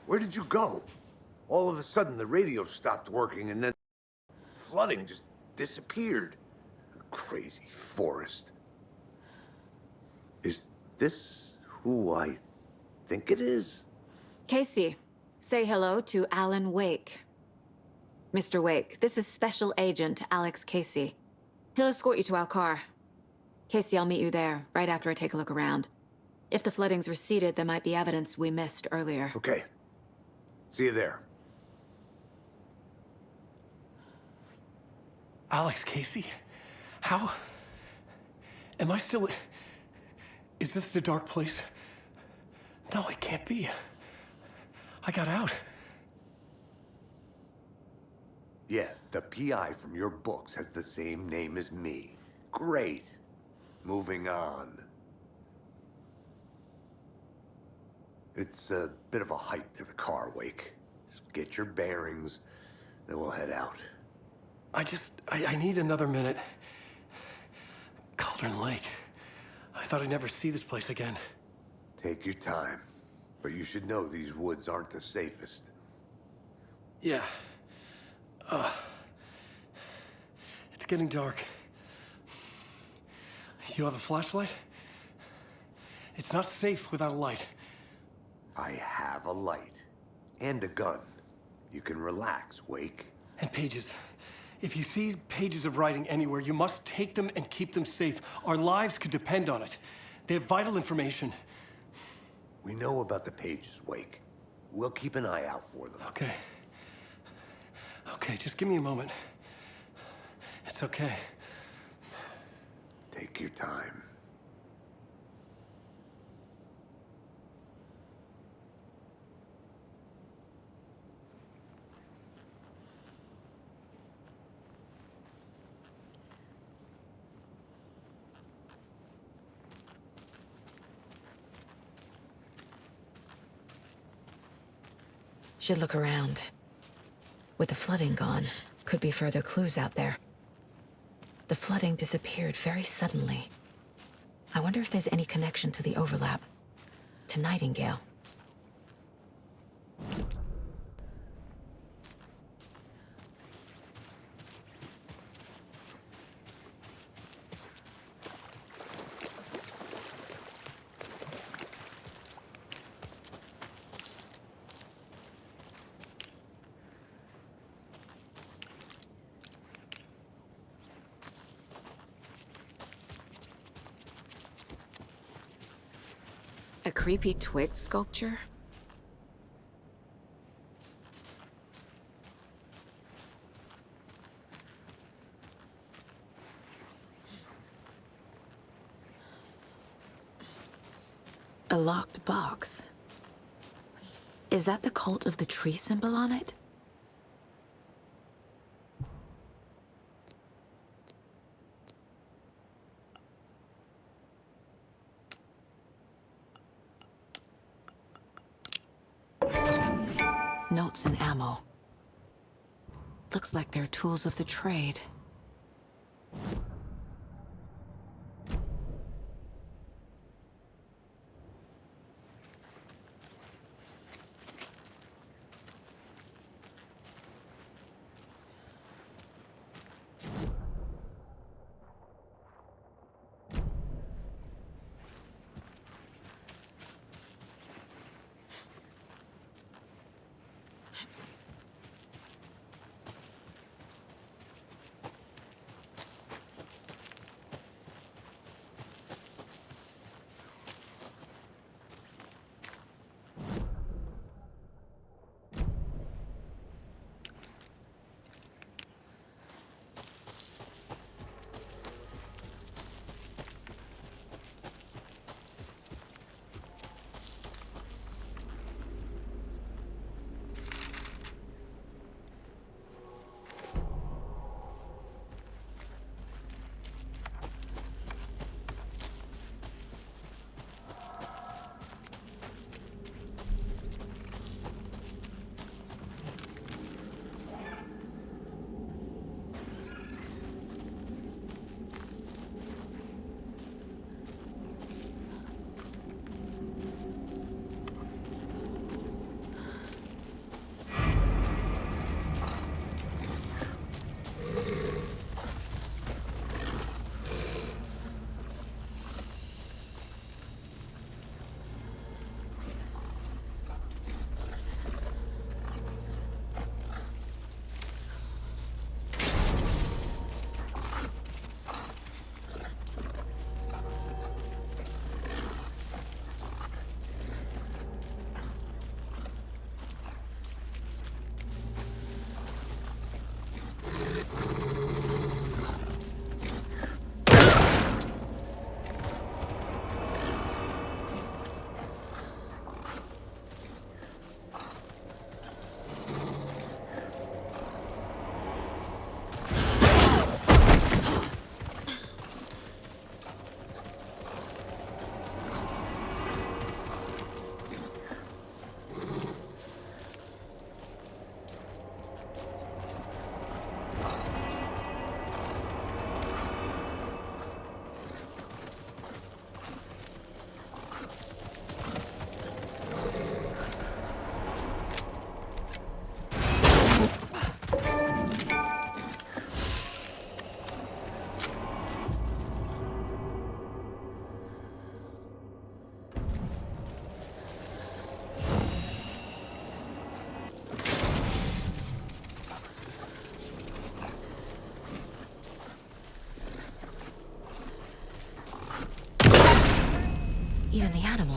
Where did you go? All of a sudden, the radio stopped working, and then flooding just disappeared. Crazy forest. Is this who I think it is? Casey, say hello to Alan Wake. Mr. Wake, this is Special Agent Alex Casey. He'll escort you to our car. Casey, I'll meet you there, right after I take a look around. If the flooding's receded, there might be evidence we missed earlier. Okay. See you there. Alex Casey? How? Am I still... Is this the dark place? No, it can't be. I got out. Yeah, the PI from your books has the same name as me. Great. Moving on. It's a bit of a hike to the car, Wake. Just get your bearings, then we'll head out. I need another minute. Cauldron Lake. I thought I'd never see this place again. Take your time. But you should know these woods aren't the safest. Yeah. It's getting dark. You have a flashlight? It's not safe without a light. I have a light. And a gun. You can relax, Wake. And pages. If you see pages of writing anywhere, you must take them and keep them safe. Our lives could depend on it. They have vital information. We know about the pages, Wake. We'll keep an eye out for them. Okay. Okay, just give me a moment. It's okay. Take your time. Should look around. With the flooding gone, could be further clues out there. The flooding disappeared very suddenly. I wonder if there's any connection to the overlap. To Nightingale. A creepy twig sculpture? A locked box. Is that the cult of the tree symbol on it? Notes and ammo. Looks like they're tools of the trade.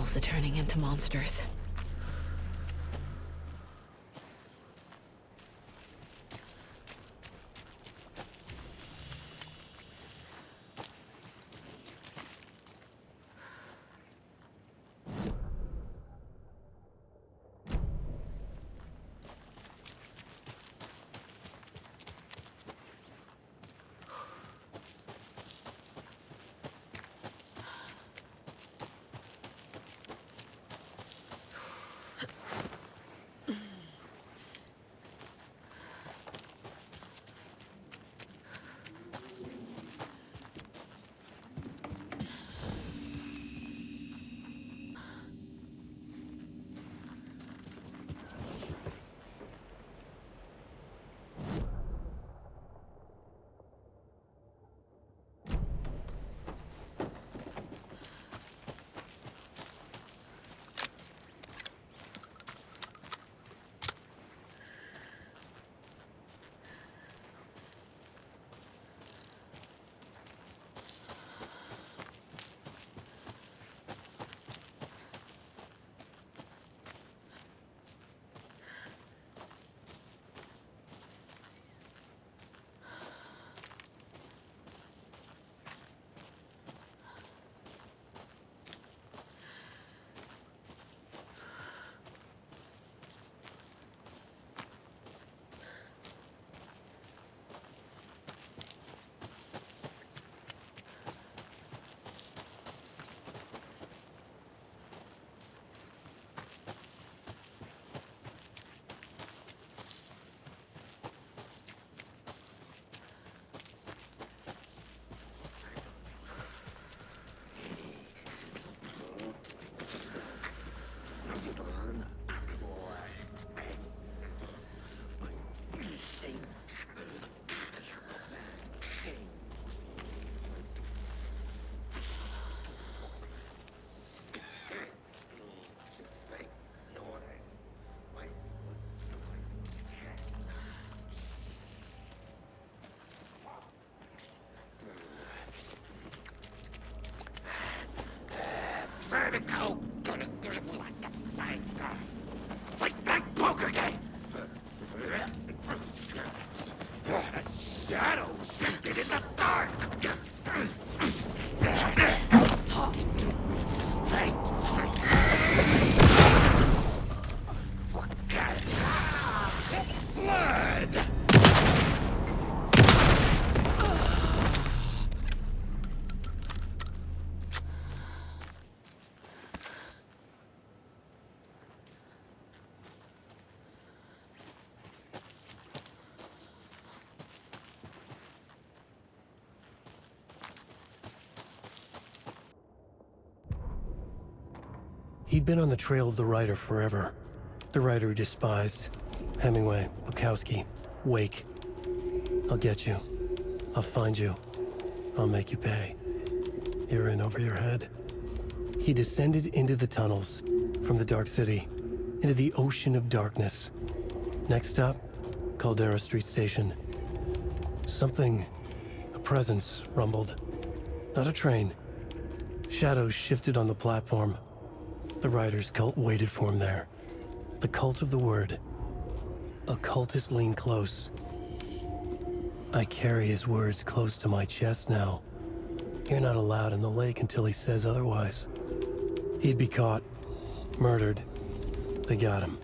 animals are turning into monsters. Vertigo! Like poker game! The shadows shifted in the dark! Blood! He'd been on the trail of the writer forever. The writer he despised. Hemingway, Bukowski, Wake. I'll get you. I'll find you. I'll make you pay. You're in over your head. He descended into the tunnels, from the Dark City, into the ocean of darkness. Next stop, Caldera Street Station. Something, a presence, rumbled. Not a train. Shadows shifted on the platform. The writer's cult waited for him there. The cult of the word. Occultists lean close. I carry his words close to my chest now. You're not allowed in the lake until he says otherwise. He'd be caught. Murdered. They got him.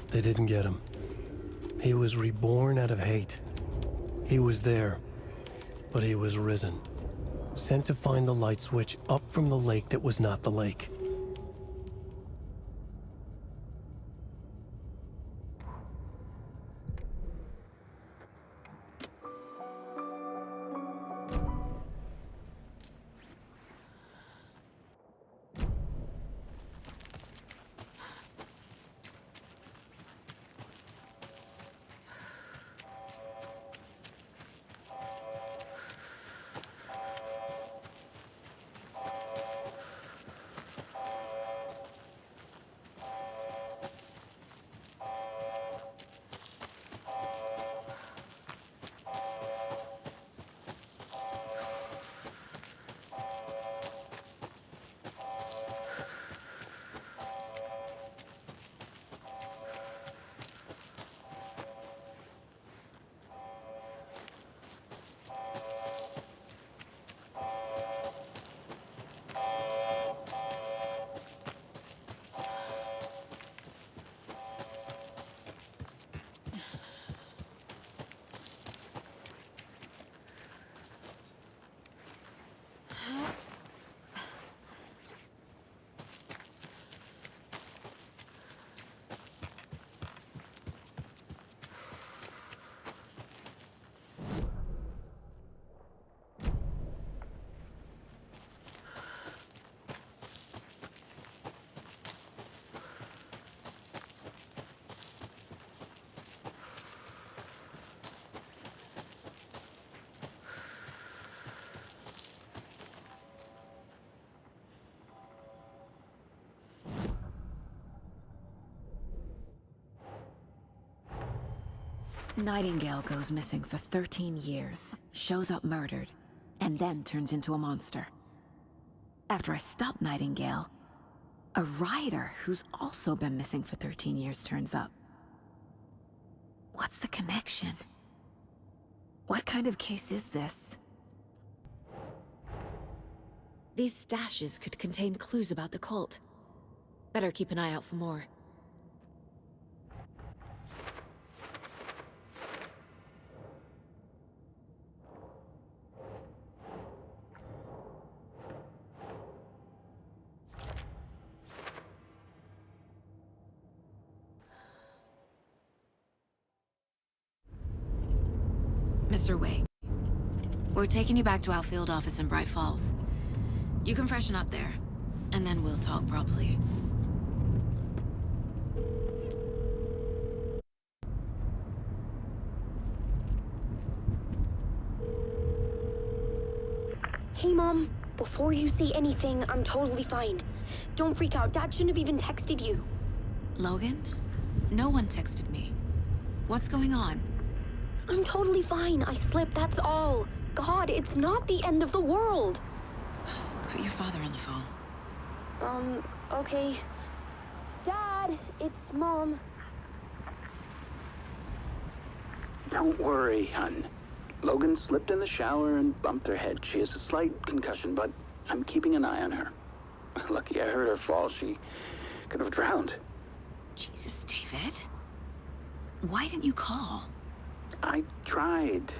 They didn't get him. He was reborn out of hate. He was there, but he was risen. Sent to find the light switch up from the lake that was not the lake. Nightingale goes missing for 13 years, shows up murdered, and then turns into a monster. After I stop Nightingale, a rider who's also been missing for 13 years turns up. What's the connection? What kind of case is this? These stashes could contain clues about the cult. Better keep an eye out for more. Mr. Wake, we're taking you back to our field office in Bright Falls. You can freshen up there, and then we'll talk properly. Hey, Mom. Before you say anything, I'm totally fine. Don't freak out. Dad shouldn't have even texted you. Logan? No one texted me. What's going on? I'm totally fine. I slipped, that's all. God, it's not the end of the world. Put your father on the phone. Okay. Dad, it's Mom. Don't worry, hon. Logan slipped in the shower and bumped her head. She has a slight concussion, but I'm keeping an eye on her. Lucky I heard her fall. She could have drowned. Jesus, David. Why didn't you call? I tried.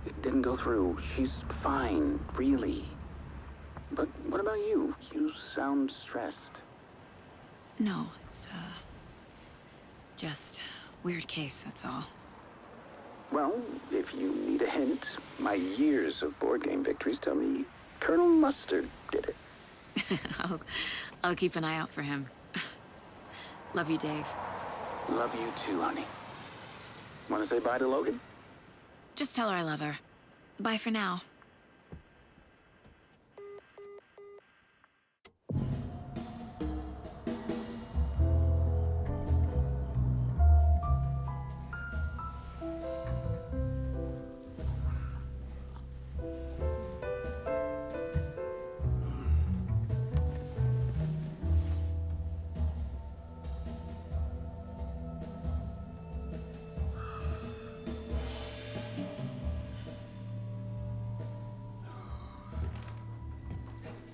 It didn't go through. She's fine, really. But what about you? You sound stressed. No, it's, just weird case, that's all. Well, if you need a hint, my years of board game victories tell me Colonel Mustard did it. I'll keep an eye out for him. Love you, Dave. Love you too, honey. Want to say bye to Logan? Just tell her I love her. Bye for now.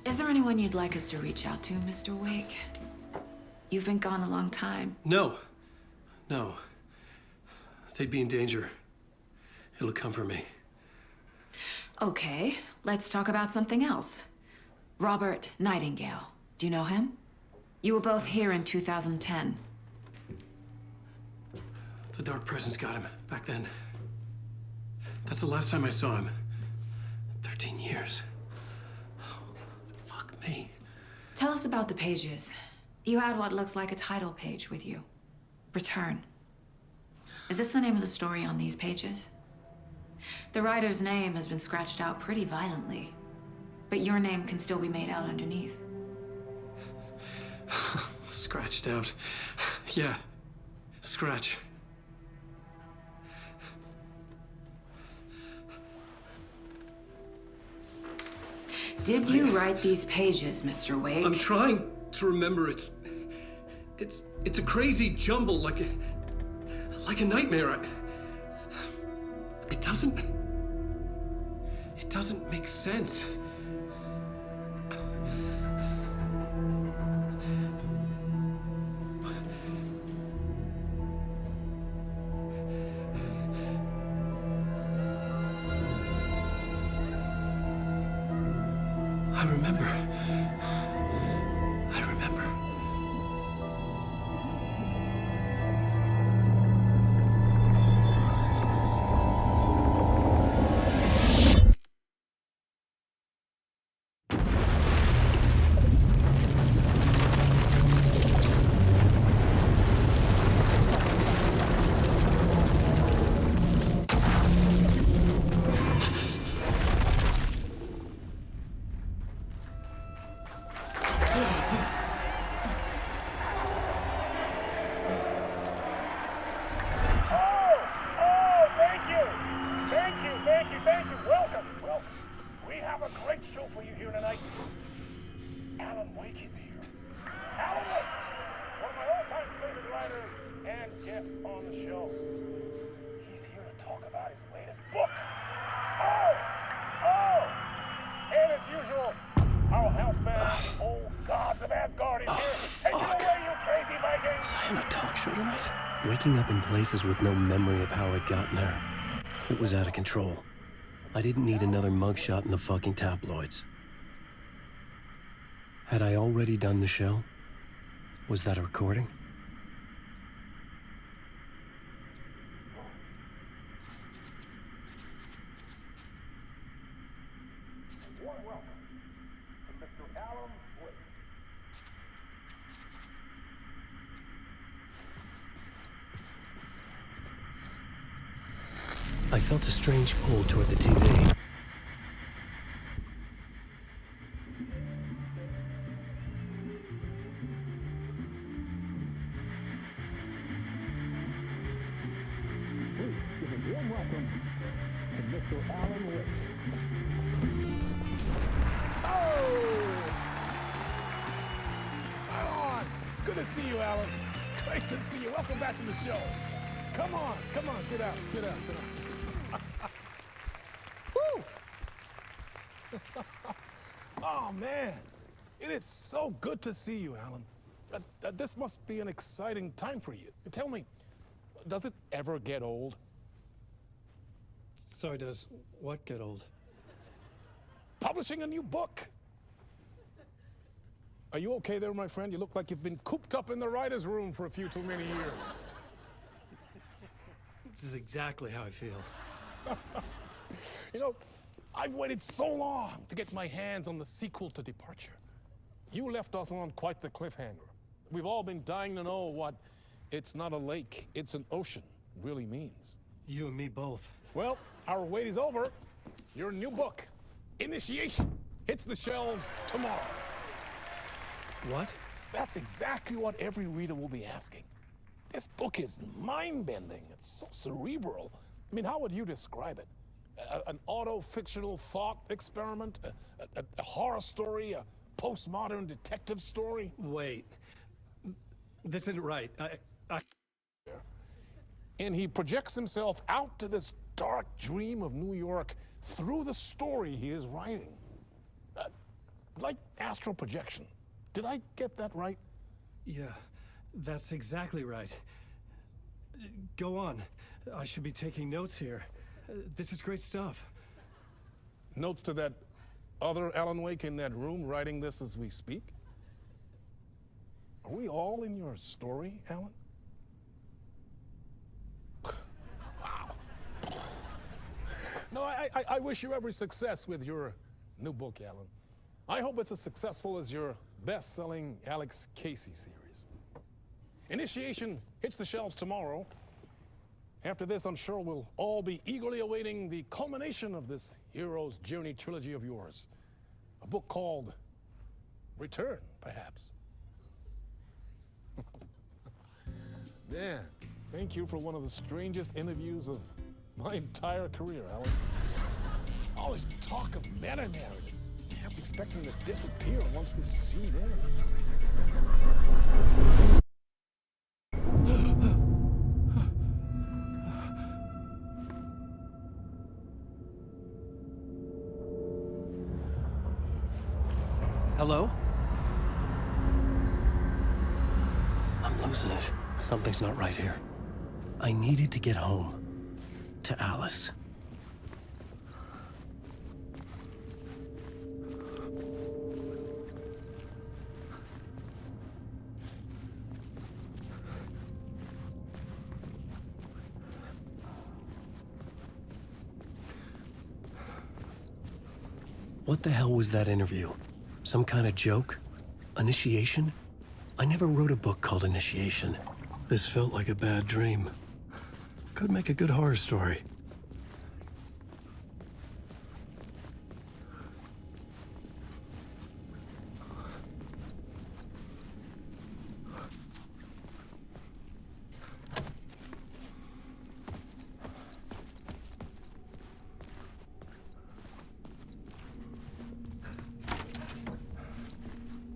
Is there anyone you'd like us to reach out to, Mr. Wake? You've been gone a long time. No. No. They'd be in danger. It'll come for me. Okay, let's talk about something else. Robert Nightingale. Do you know him? You were both here in 2010. The Dark Presence got him back then. That's the last time I saw him. 13 years. Fuck me. Tell us about the pages. You had what looks like a title page with you. Return. Is this the name of the story on these pages? The writer's name has been scratched out pretty violently, but your name can still be made out underneath. Scratched out. Yeah. Scratch. Did you write these pages, Mr. Wake? I'm trying to remember. It's a crazy jumble, like a nightmare. It doesn't make sense. I remember. on the show. He's here to talk about his latest book. Oh! And as usual, our housebound old gods of Asgard is here. Take it away, you crazy Vikings! Was I on a talk show tonight? Waking up in places with no memory of how I'd gotten there. It was out of control. I didn't need another mugshot in the fucking tabloids. Had I already done the show? Was that a recording? Warm welcome to Mr. Alan Wake. I felt a strange pull toward the TV. Warm welcome to Mr. Alan Wake. On. Good to see you, Alan. Great to see you. Welcome back to the show. Come on, sit down. Woo! Oh, man. It is so good to see you, Alan. This must be an exciting time for you. Tell me, does it ever get old? So does what get old? Publishing a new book. Are you okay there, my friend? You look like you've been cooped up in the writer's room for a few too many years. This is exactly how I feel. You know, I've waited so long to get my hands on the sequel to Departure. You left us on quite the cliffhanger. We've all been dying to know what "it's not a lake, it's an ocean" really means. You and me both. Well, our wait is over. Your new book, Initiation, hits the shelves tomorrow. What? That's exactly what every reader will be asking. This book is mind-bending. It's so cerebral. I mean, how would you describe it? An auto-fictional thought experiment? A horror story? A postmodern detective story? Wait. This isn't right. And he projects himself out to this dark dream of New York through the story he is writing. Like astral projection. Did I get that right? Yeah, that's exactly right. Go on. I should be taking notes here. This is great stuff. Notes to that other Alan Wake in that room writing this as we speak? Are we all in your story, Alan? Wow. No, I wish you every success with your new book, Alan. I hope it's as successful as your best-selling Alex Casey series. Initiation hits the shelves tomorrow. After this, I'm sure we'll all be eagerly awaiting the culmination of this hero's journey trilogy of yours. A book called Return, perhaps. Man, thank you for one of the strangest interviews of my entire career, Alan. All this talk of meta-narratives. Kept expecting to disappear once this scene ends. Hello? I'm losing it. Something's not right here. I needed to get home. To Alice. What the hell was that interview? Some kind of joke? Initiation? I never wrote a book called Initiation. This felt like a bad dream. Could make a good horror story.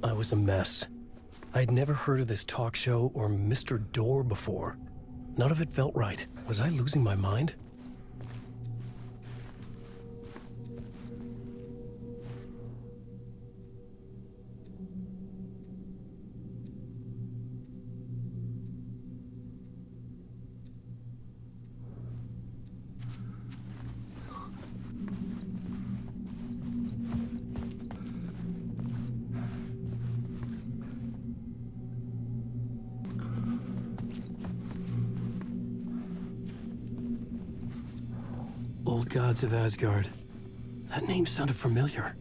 I was a mess. I'd never heard of this talk show or Mr. Door before. None of it felt right. Was I losing my mind? Old Gods of Asgard. That name sounded familiar.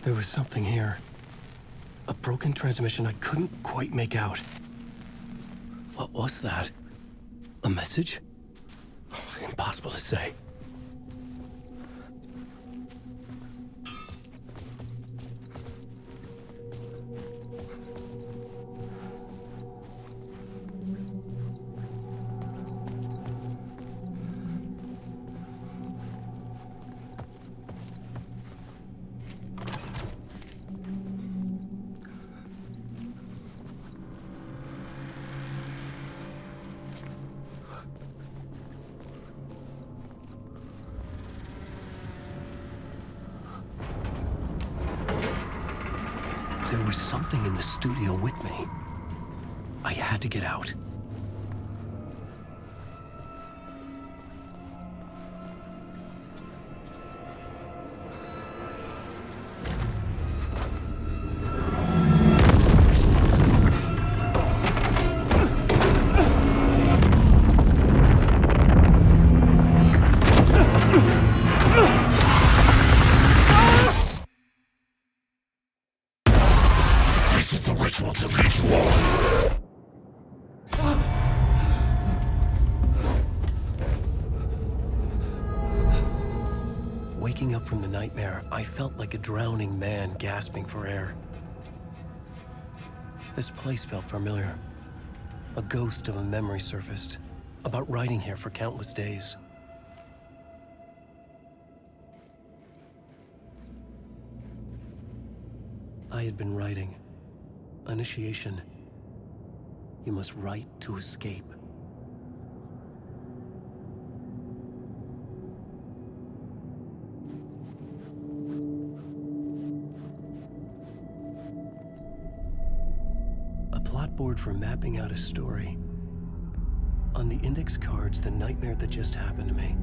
There was something here. A broken transmission I couldn't quite make out. What was that? A message? Impossible to say. There was something in the studio with me. I had to get out. Waking up from the nightmare, I felt like a drowning man gasping for air. This place felt familiar. A ghost of a memory surfaced, about riding here for countless days. I had been writing. Initiation. You must write to escape. A plot board for mapping out a story. On the index cards, the nightmare that just happened to me.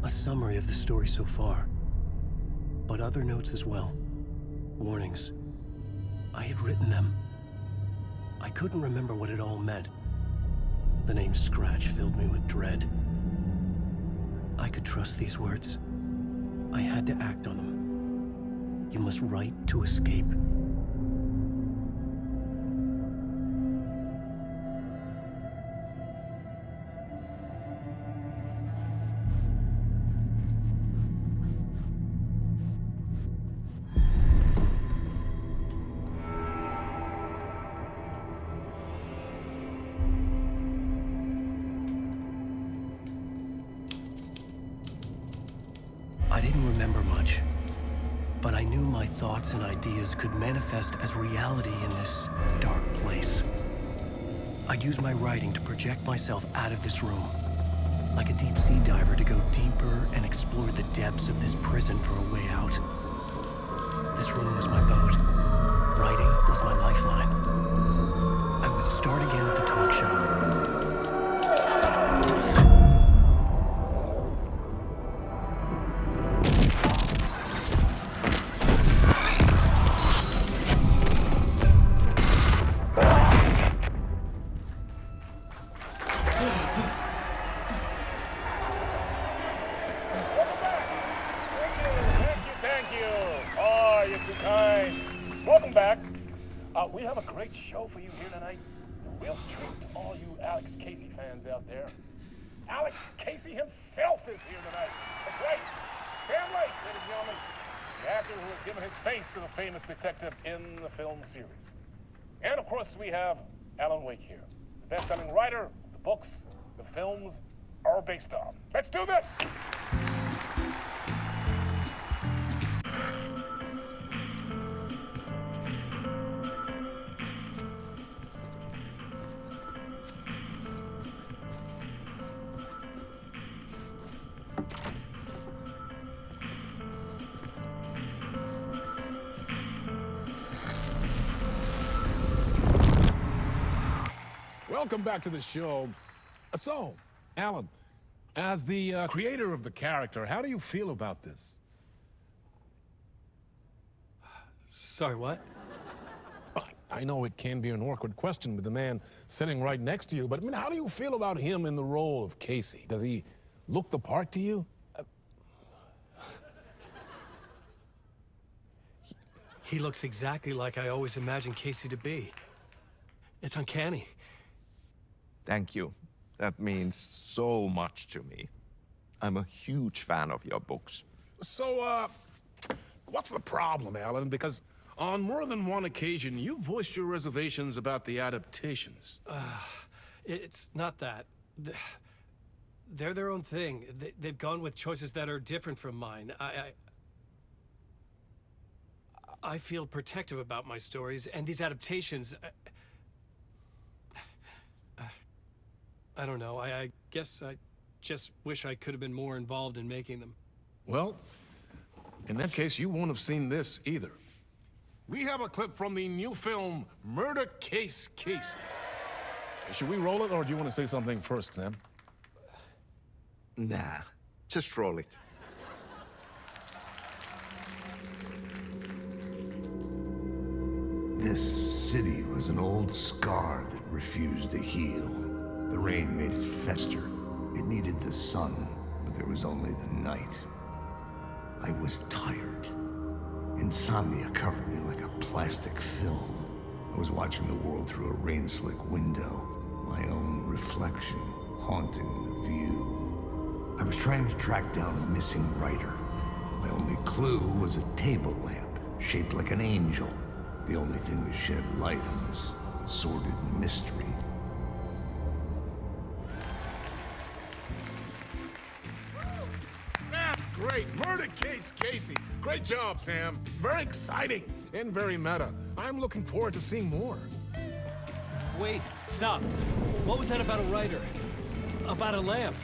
A summary of the story so far. But other notes as well. Warnings. I had written them. I couldn't remember what it all meant. The name Scratch filled me with dread. I could trust these words. I had to act on them. You must write to escape. I didn't remember much, but I knew my thoughts and ideas could manifest as reality in this dark place. I'd use my writing to project myself out of this room, like a deep sea diver to go deeper and explore the depths of this prison for a way out. This room was my boat. Writing was my lifeline. I would start again at the talk show. Okay, welcome back. We have a great show for you here tonight. A real treat to all you Alex Casey fans out there. Alex Casey himself is here tonight. That's right, Sam Lake, ladies and gentlemen, the actor who has given his face to the famous detective in the film series. And of course, we have Alan Wake here, the best-selling writer the books the films are based on. Let's do this! Welcome back to the show. So, Alan, as the creator of the character, how do you feel about this? Sorry, what? I know it can be an awkward question with the man sitting right next to you, but I mean, how do you feel about him in the role of Casey? Does he look the part to you? He looks exactly like I always imagined Casey to be. It's uncanny. Thank you. That means so much to me. I'm a huge fan of your books. So, what's the problem, Alan? Because on more than one occasion, you voiced your reservations about the adaptations. It's not that. They're their own thing. They've gone with choices that are different from mine. I feel protective about my stories, and these adaptations... I don't know. I guess I just wish I could have been more involved in making them. Well, in that case, you won't have seen this either. We have a clip from the new film, Murder Case Casey. Should we roll it, or do you want to say something first, Sam? Nah, just roll it. This city was an old scar that refused to heal. The rain made it fester. It needed the sun, but there was only the night. I was tired. Insomnia covered me like a plastic film. I was watching the world through a rain-slick window, my own reflection haunting the view. I was trying to track down a missing writer. My only clue was a table lamp, shaped like an angel. The only thing to shed light on this sordid mystery. That's great! Murder Case Casey! Great job, Sam. Very exciting and very meta. I'm looking forward to seeing more. Wait, stop. What was that about a writer? About a lamp?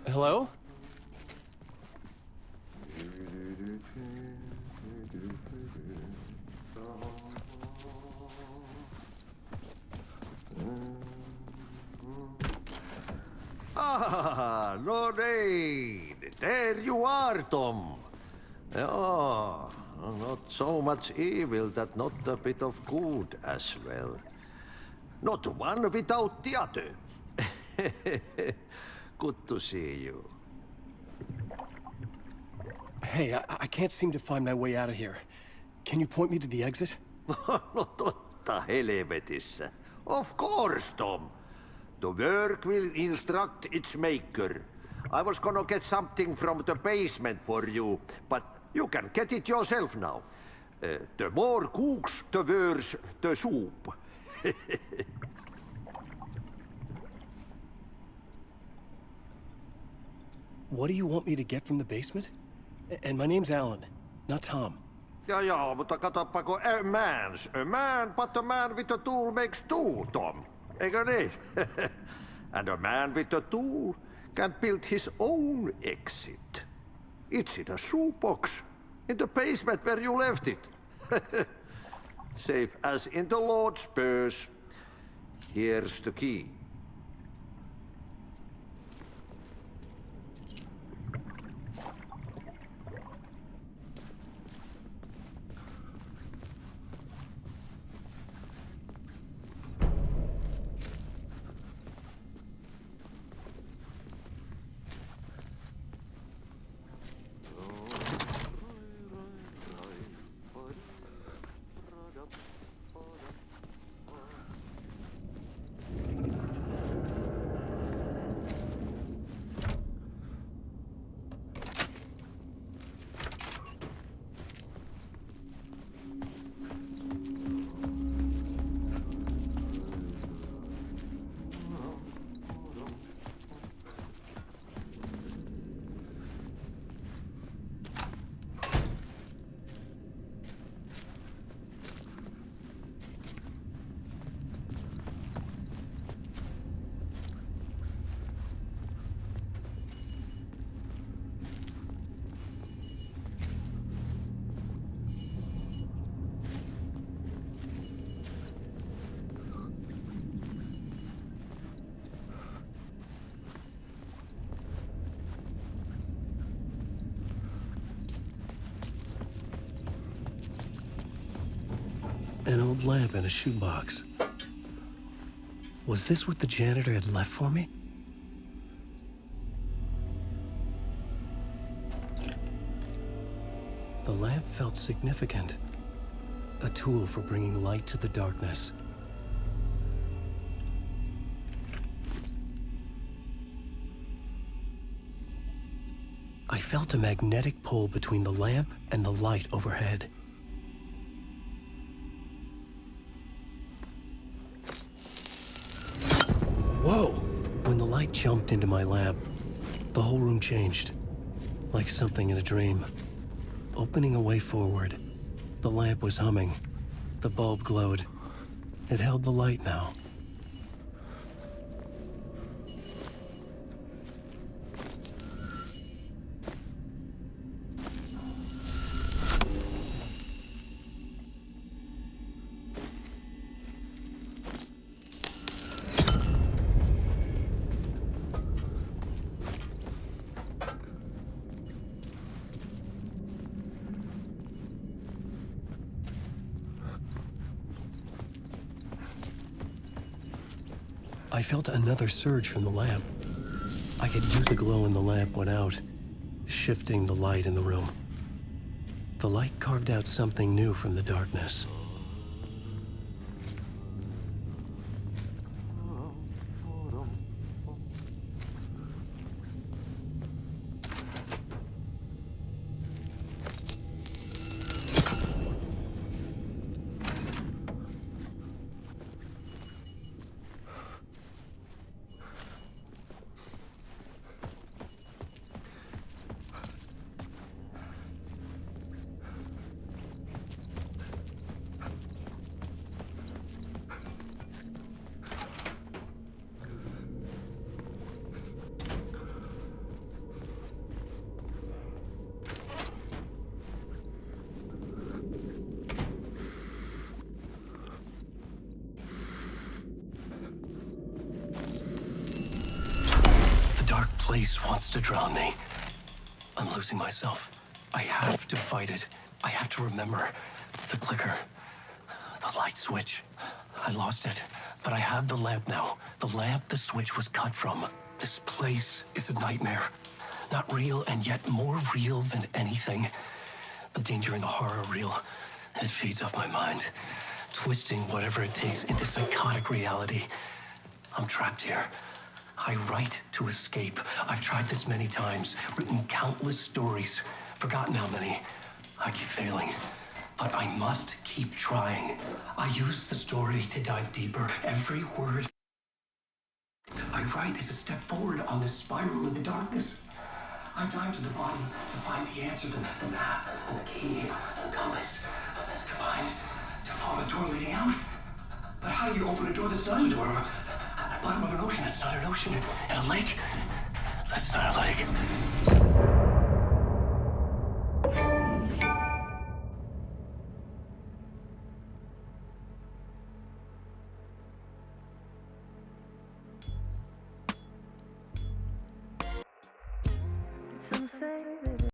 Hello? Ah, Lorraine! There you are, Tom. Oh, not so much evil that not a bit of good as well. Not one without the other. Good to see you. Hey, I can't seem to find my way out of here. Can you point me to the exit? No totta helvetissä. Of course, Tom. The work will instruct its maker. I was gonna get something from the basement for you, but you can get it yourself now. The more cooks, the worse the soup. What do you want me to get from the basement? And my name's Alan, not Tom. Ja, mutta katoppa kun a man, but a man with a tool makes two, Tom. Eikö niin? And a man with a tool can build his own exit. It's in a shoebox, in the basement where you left it. Safe as in the Lord's purse. Here's the key. An old lamp in a shoebox. Was this what the janitor had left for me? The lamp felt significant. A tool for bringing light to the darkness. I felt a magnetic pull between the lamp and the light overhead. Whoa! When the light jumped into my lamp, the whole room changed. Like something in a dream. Opening a way forward, the lamp was humming. The bulb glowed. It held the light now. I felt another surge from the lamp. I could use the glow in the lamp went out, shifting the light in the room. The light carved out something new from the darkness. dark place wants to drown me. I'm losing myself. I have to fight it. I have to remember the clicker, the light switch. I lost it, but I have the lamp now. The lamp the switch was cut from. This place is a nightmare. Not real, and yet more real than anything. The danger and the horror real. It feeds off my mind, twisting whatever it takes into psychotic reality. I'm trapped here. I write to escape. I've tried this many times, written countless stories, forgotten how many. I keep failing, but I must keep trying. I use the story to dive deeper. Every word I write is a step forward on this spiral in the darkness. I dive to the bottom to find the answer, the map, and the key, and the compass. It's combined to form a door leading out. But how do you open a door that's not a door? At the bottom of an ocean that's not an ocean. And a lake that's not a lake. Some say